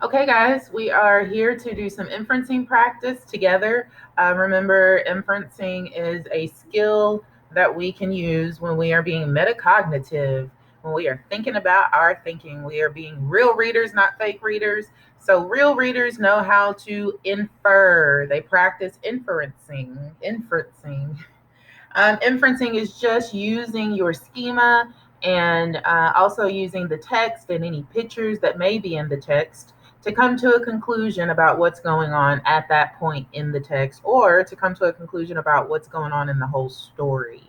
Okay, guys, we are here to do some inferencing practice together. Remember, inferencing is a skill that we can use when we are being metacognitive, when we are thinking about our thinking. We are being real readers, not fake readers. So, real readers know how to infer, they practice inferencing. Inferencing is just using your schema and also using the text and any pictures that may be in the text to come to a conclusion about what's going on at that point in the text, or to come to a conclusion about what's going on in the whole story.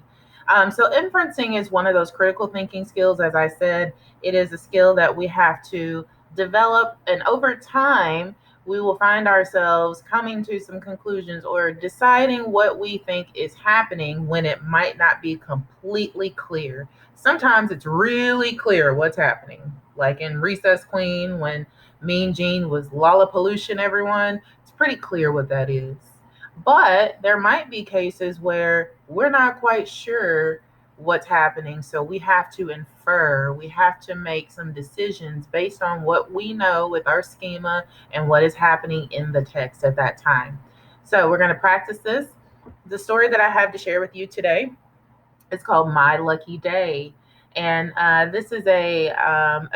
So, inferencing is one of those critical thinking skills. As I said, it is a skill that we have to develop, and over time, we will find ourselves coming to some conclusions or deciding what we think is happening when it might not be completely clear. Sometimes it's really clear what's happening, like in Recess Queen when Mean Gene was Lollapalooza, everyone. It's pretty clear what that is. But there might be cases where we're not quite sure what's happening. So we have to infer, we have to make some decisions based on what we know with our schema and what is happening in the text at that time. So we're going to practice this. The story that I have to share with you today is called My Lucky Day. And this is a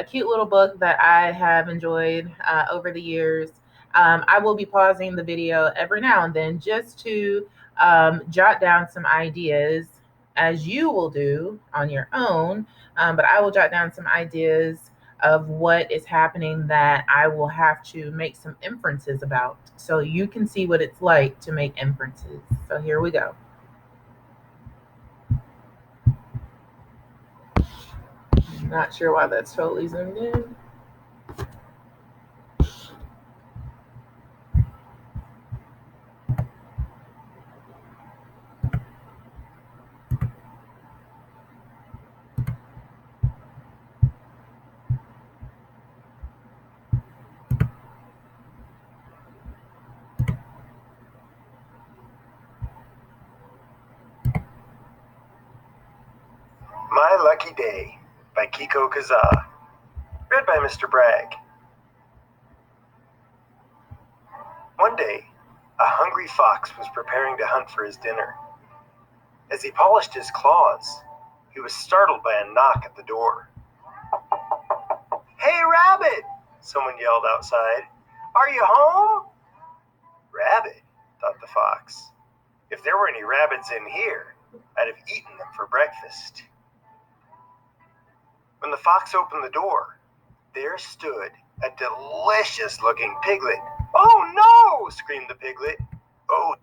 cute little book that I have enjoyed over the years. I will be pausing the video every now and then just to jot down some ideas, as you will do on your own. But I will jot down some ideas of what is happening that I will have to make some inferences about so you can see what it's like to make inferences. So here we go. Not sure why that's totally zoomed in. My Lucky Day by Kiko Kazaa. Read by Mr. Bragg. One day, a hungry fox was preparing to hunt for his dinner. As he polished his claws, he was startled by a knock at the door. "Hey, Rabbit!" someone yelled outside. "Are you home?" Rabbit, thought the fox. If there were any rabbits in here, I'd have eaten them for breakfast. When the fox opened the door, there stood a delicious-looking piglet. "Oh no!" screamed the piglet. "Oh."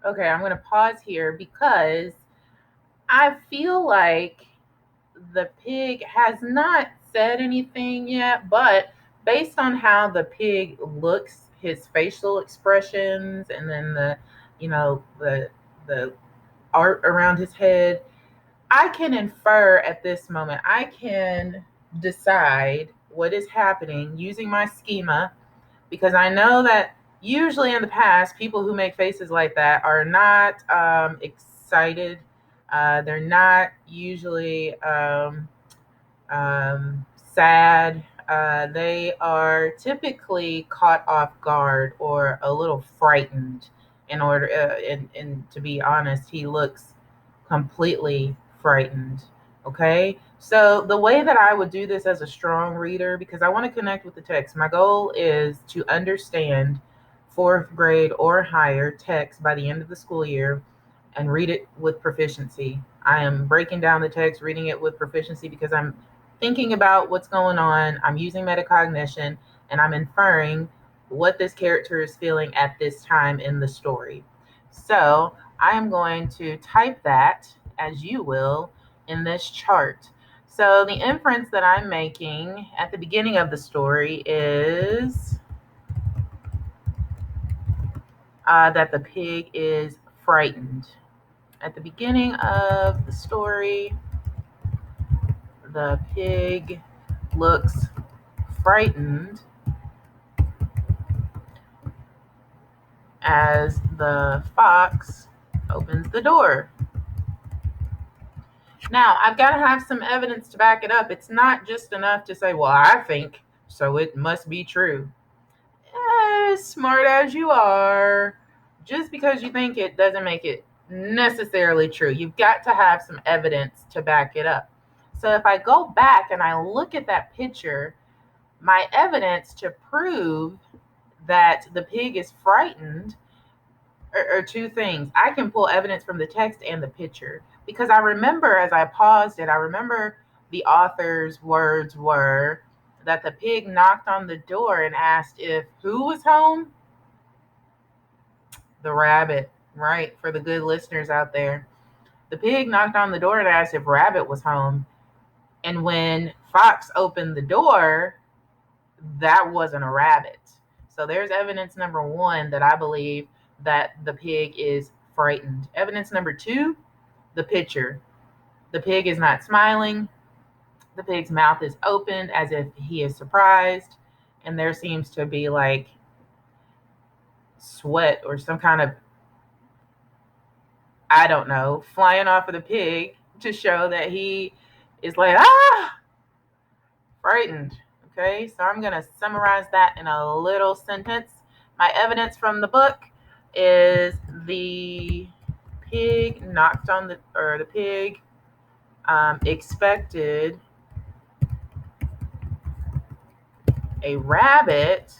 Okay, I'm going to pause here because I feel like the pig has not said anything yet, but based on how the pig looks, his facial expressions, and then the art around his head, I can infer at this moment. I can decide what is happening using my schema because I know that usually in the past, people who make faces like that are not excited. They're not usually sad. They are typically caught off guard or a little frightened. And to be honest, he looks completely frightened. Okay, so the way that I would do this as a strong reader, because I want to connect with the text, my goal is to understand fourth grade or higher text by the end of the school year and read it with proficiency. I am breaking down the text, reading it with proficiency because I'm thinking about what's going on. I'm using metacognition and I'm inferring what this character is feeling at this time in the story. So I am going to type that, as you will, in this chart. So the inference that I'm making at the beginning of the story is that the pig is frightened. At the beginning of the story, the pig looks frightened as the fox opens the door. Now, I've got to have some evidence to back it up. It's not just enough to say, well, I think, so it must be true. as smart as you are, just because you think it doesn't make it necessarily true. You've got to have some evidence to back it up. So if I go back and I look at that picture, my evidence to prove that the pig is frightened are two things. I can pull evidence from the text and the picture, because I remember, as I paused it, I remember the author's words were that the pig knocked on the door and asked if who was home? The rabbit, right? For the good listeners out there. The pig knocked on the door and asked if Rabbit was home. And when Fox opened the door, that wasn't a rabbit. So there's evidence number one that I believe that the pig is frightened. Evidence number two, the picture. The pig is not smiling. The pig's mouth is opened as if he is surprised. And there seems to be like sweat or some kind of, I don't know, flying off of the pig to show that he is like, frightened. Okay, so I'm going to summarize that in a little sentence. My evidence from the book is the pig expected a rabbit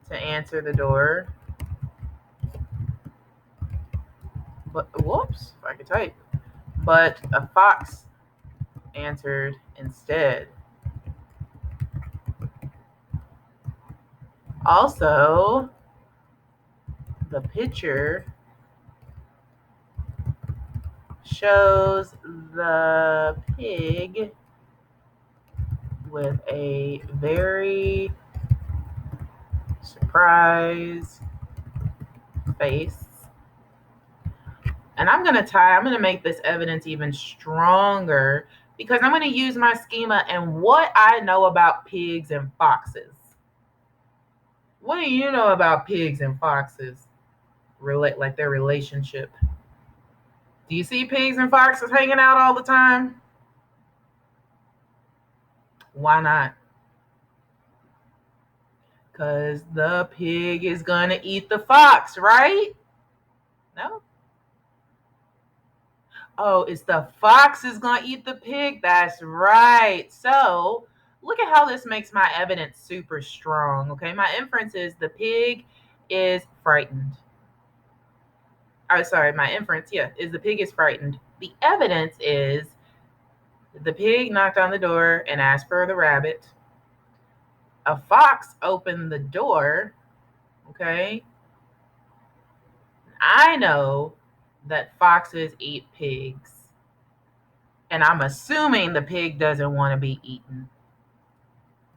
to answer the door. But whoops, if I could type. But a fox answered instead. Also, the picture shows the pig with a very surprised face. And I'm going to make this evidence even stronger, because I'm going to use my schema and what I know about pigs and foxes. What do you know about pigs and foxes? Like their relationship. Do you see pigs and foxes hanging out all the time? Why not? Because the pig is going to eat the fox, right? No? Oh, it's the fox is going to eat the pig. That's right. So look at how this makes my evidence super strong. Okay, my inference is the pig is frightened. Oh, sorry, my inference, is the pig is frightened. The evidence is the pig knocked on the door and asked for the rabbit. A fox opened the door. Okay. I know that foxes eat pigs. And I'm assuming the pig doesn't want to be eaten.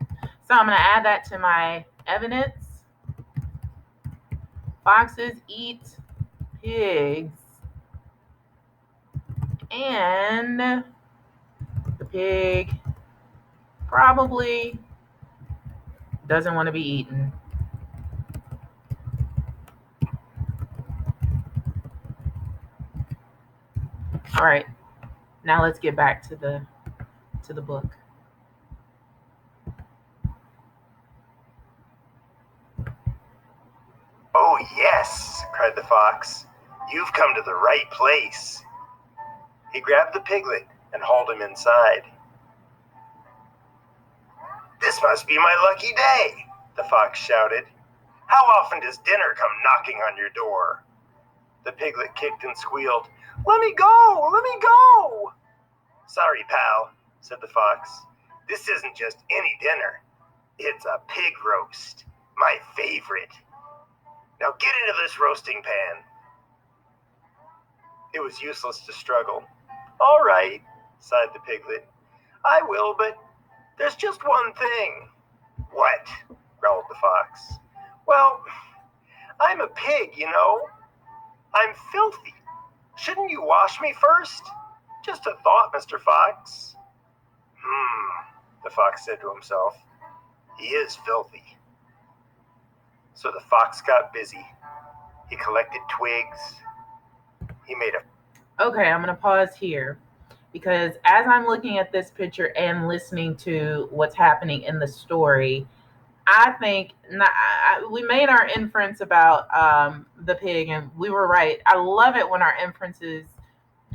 So I'm going to add that to my evidence. Foxes eat pigs. And the pig probably doesn't want to be eaten. All right. Now let's get back to the book. Oh, yes, cried the fox. You've come to the right place. He grabbed the piglet and hauled him inside. This must be my lucky day, the fox shouted. How often does dinner come knocking on your door? The piglet kicked and squealed. Let me go! Let me go! Sorry, pal, said the fox. This isn't just any dinner. It's a pig roast, my favorite. Now get into this roasting pan. It was useless to struggle. All right, sighed the piglet. I will, but there's just one thing. What? Growled the fox. Well, I'm a pig, you know. I'm filthy. Shouldn't you wash me first? Just a thought, Mr. Fox. The fox said to himself. He is filthy. So the fox got busy. He collected twigs. He made a... Okay, I'm going to pause here, because as I'm looking at this picture and listening to what's happening in the story, I think we made our inference about the pig, and we were right. I love it when our inferences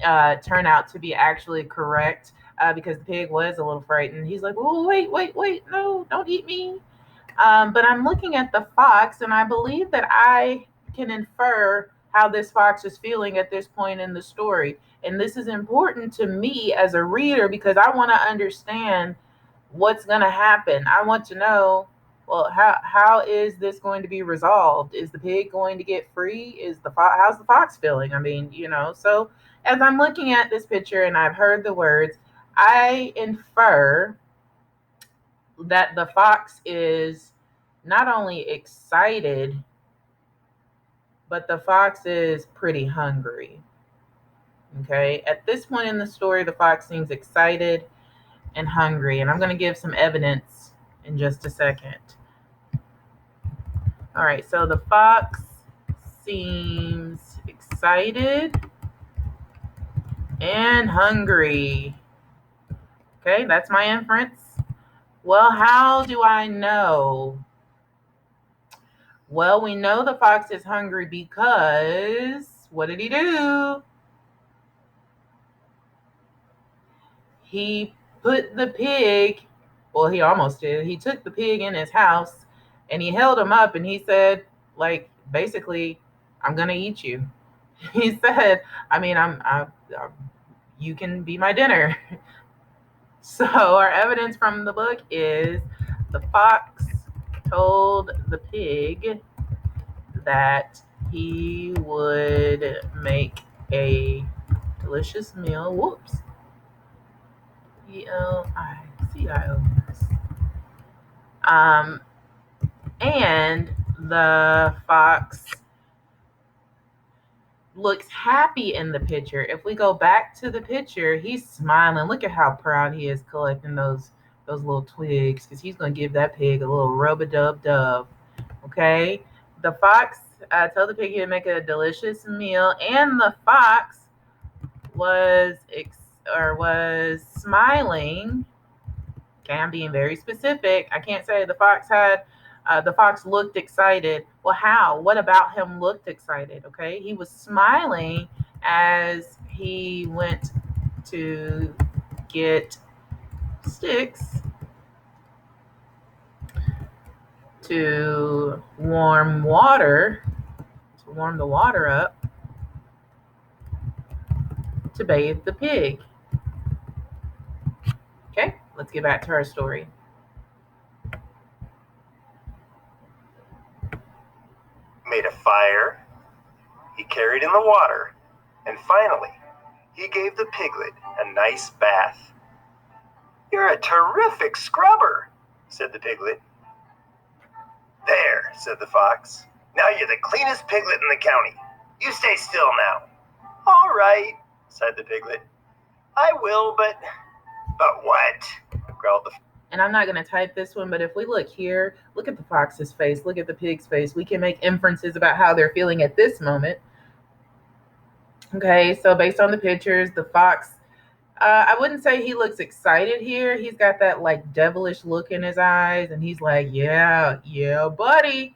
turn out to be actually correct because the pig was a little frightened. He's like, "Oh, wait, wait, wait! No, don't eat me!" But I'm looking at the fox, and I believe that I can infer how this fox is feeling at this point in the story. And this is important to me as a reader because I want to understand what's going to happen. I want to know, well, how is this going to be resolved? Is the pig going to get free? Is the how's the fox feeling? I mean, so as I'm looking at this picture and I've heard the words, I infer that the fox is not only excited, but the fox is pretty hungry. Okay. At this point in the story, the fox seems excited and hungry. And I'm going to give some evidence in just a second. All right. So the fox seems excited and hungry. Okay. That's my inference. Well, how do I know? Well, we know the fox is hungry because what did he do? He put the pig, well, he almost did. He took the pig in his house and he held him up and he said, like, basically, I'm going to eat you. He said, I mean, you can be my dinner. So, our evidence from the book is the fox told the pig that he would make a delicious meal. Whoops. Elicions. And the fox looks happy in the picture. If we go back to the picture, he's smiling. Look at how proud he is collecting those little twigs because he's going to give that pig a little rub-a-dub-dub. Okay? The fox told the pig he would make a delicious meal, and the fox was smiling. Okay, I'm being very specific. I can't say the fox looked excited. Well, how? What about him looked excited? Okay, he was smiling as he went to get sticks to warm the water up to bathe the pig. Okay, let's get back to our story. Made a fire, he carried in the water, and finally, he gave the piglet a nice bath. "You're a terrific scrubber," said the piglet. "There," said the fox. "Now you're the cleanest piglet in the county. You stay still now." "All right," sighed the piglet. "I will, but what?" growled the fox. And I'm not going to type this one, but if we look here, look at the fox's face, look at the pig's face. We can make inferences about how they're feeling at this moment. Okay, so based on the pictures, the fox, I wouldn't say he looks excited here. He's got that like devilish look in his eyes, and he's like, yeah, buddy.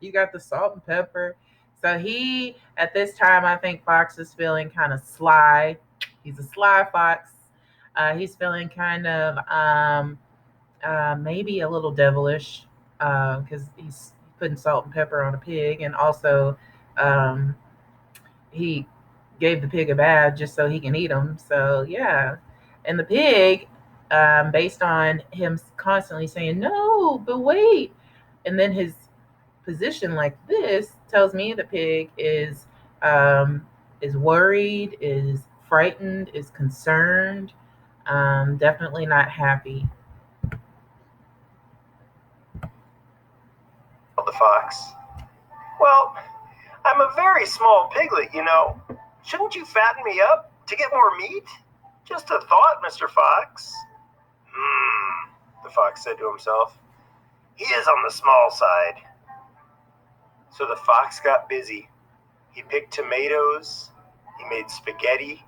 You got the salt and pepper. So he, at this time, I think Fox is feeling kind of sly. He's a sly fox. He's feeling kind of maybe a little devilish because he's putting salt and pepper on a pig, and also um, he gave the pig a bath just so he can eat them. So yeah, and the pig, based on him constantly saying no, but wait, and then his position like this tells me the pig is worried, is frightened, is concerned, definitely not happy. The fox. "Well, I'm a very small piglet, you know. Shouldn't you fatten me up to get more meat? Just a thought, Mr. Fox." The fox said to himself. "He is on the small side." So the fox got busy. He picked tomatoes, he made spaghetti,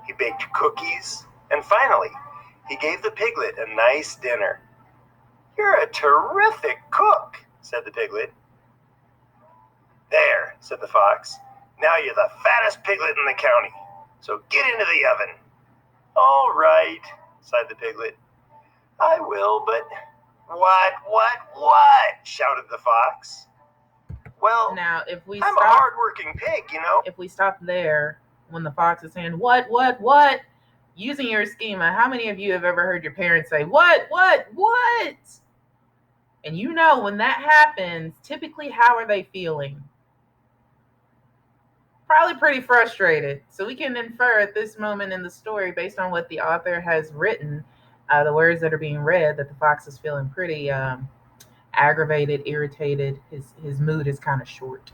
he baked cookies, and finally, He gave the piglet a nice dinner. "You're a terrific cook," said the piglet. "There," said the fox. "Now you're the fattest piglet in the county, so get into the oven." "All right," sighed the piglet. "I will, but..." What? Shouted the fox. "Well, Now, if we I'm stop, a hard-working pig, you know." If we stop there, when the fox is saying, what? Using your schema, how many of you have ever heard your parents say, what? And you know, when that happens, typically, how are they feeling? Probably pretty frustrated. So we can infer at this moment in the story, based on what the author has written, the words that are being read, that the fox is feeling pretty aggravated, irritated. His mood is kind of short.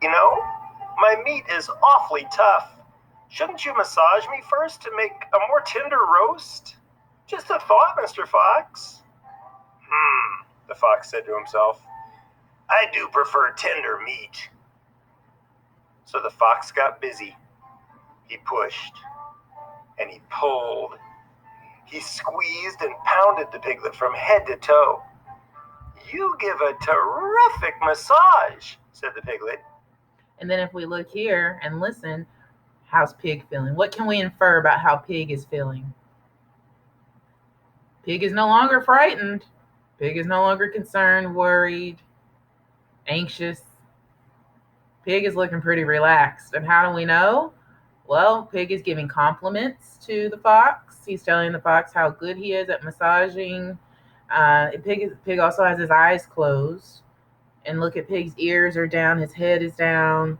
"You know, my meat is awfully tough. Shouldn't you massage me first to make a more tender roast? Just a thought, Mr. Fox." The fox said to himself. "I do prefer tender meat." So the fox got busy. He pushed, and he pulled. He squeezed and pounded the piglet from head to toe. "You give a terrific massage," said the piglet. And then if we look here and listen, how's Pig feeling? What can we infer about how Pig is feeling? Pig is no longer frightened. Pig is no longer concerned, worried, anxious. Pig is looking pretty relaxed. And how do we know? Well, Pig is giving compliments to the fox. He's telling the fox how good he is at massaging. Pig also has his eyes closed. And look at Pig's ears are down. His head is down.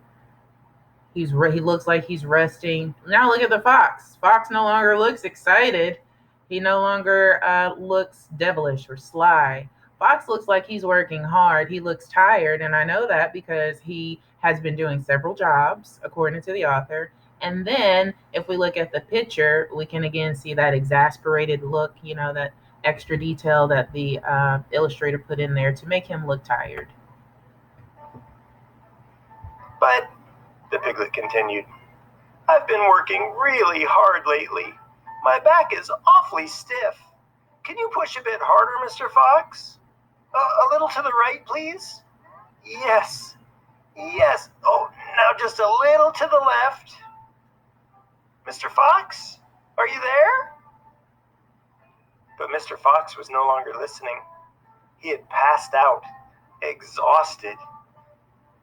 He looks like he's resting. Now look at the fox. Fox no longer looks excited. He no longer looks devilish or sly. Fox looks like he's working hard. He looks tired, and I know that because he has been doing several jobs, according to the author. And then if we look at the picture, we can again see that exasperated look, that extra detail that the illustrator put in there to make him look tired. "But," the piglet continued, "I've been working really hard lately. My back is awfully stiff. Can you push a bit harder, Mr. Fox? A little to the right, please. Yes. Oh, now just a little to the left. Mr. Fox, are you there?" But Mr. Fox was no longer listening. He had passed out, exhausted.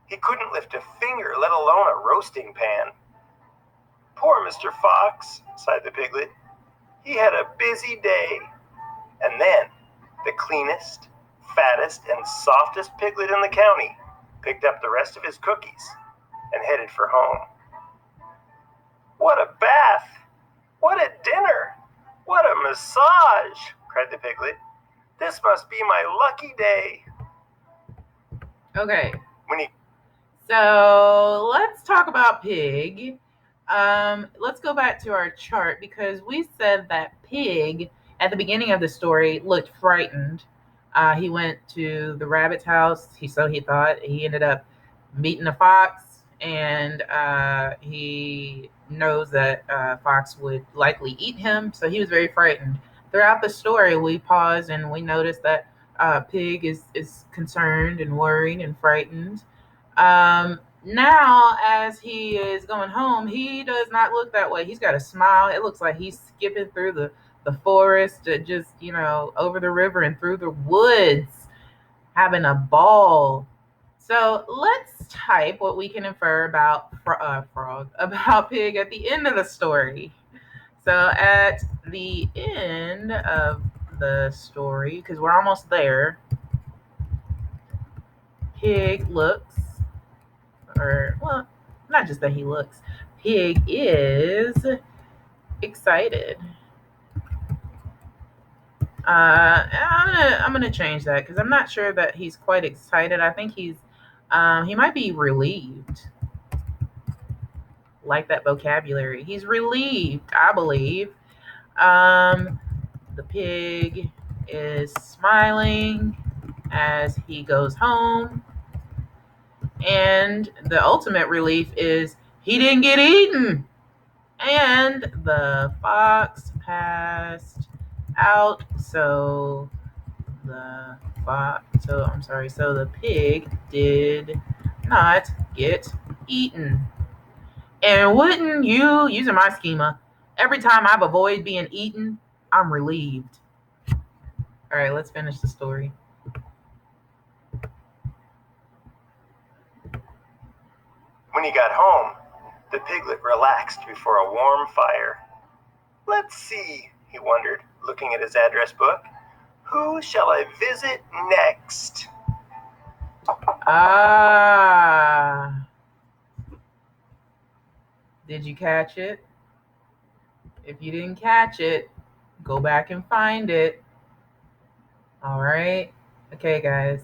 He couldn't lift a finger, let alone a roasting pan. "Poor Mr. Fox," sighed the piglet. "He had a busy day." And then the cleanest, fattest, and softest piglet in the county picked up the rest of his cookies and headed for home. "What a bath! What a dinner! What a massage!" cried the piglet. "This must be my lucky day." Okay. So let's talk about Pig. Let's go back to our chart because we said that Pig at the beginning of the story looked frightened. He went to the rabbit's house. He thought. He ended up meeting a fox, and he knows that fox would likely eat him. So he was very frightened. Throughout the story, we pause and we notice that Pig is concerned and worried and frightened. Now, as he is going home, he does not look that way. He's got a smile. It looks like he's skipping through the forest, just, over the river and through the woods, having a ball. So let's type what we can infer about about Pig at the end of the story. So at the end of the story, because we're almost there, Pig looks, well, not just that he looks, Pig is excited. I'm gonna change that because I'm not sure that he's quite excited. I think he might be relieved. Like that vocabulary, he's relieved, I believe. The pig is smiling as he goes home. And the ultimate relief is he didn't get eaten. And the fox passed out. So the pig did not get eaten. And wouldn't you, using my schema, every time I've avoided being eaten, I'm relieved. All right, let's finish the story. When he got home, the piglet relaxed before a warm fire. Let's see, he wondered, looking at his address book. Who shall I visit next? Ah. Did you catch it? If you didn't catch it, go back and find it. All right. Okay, guys.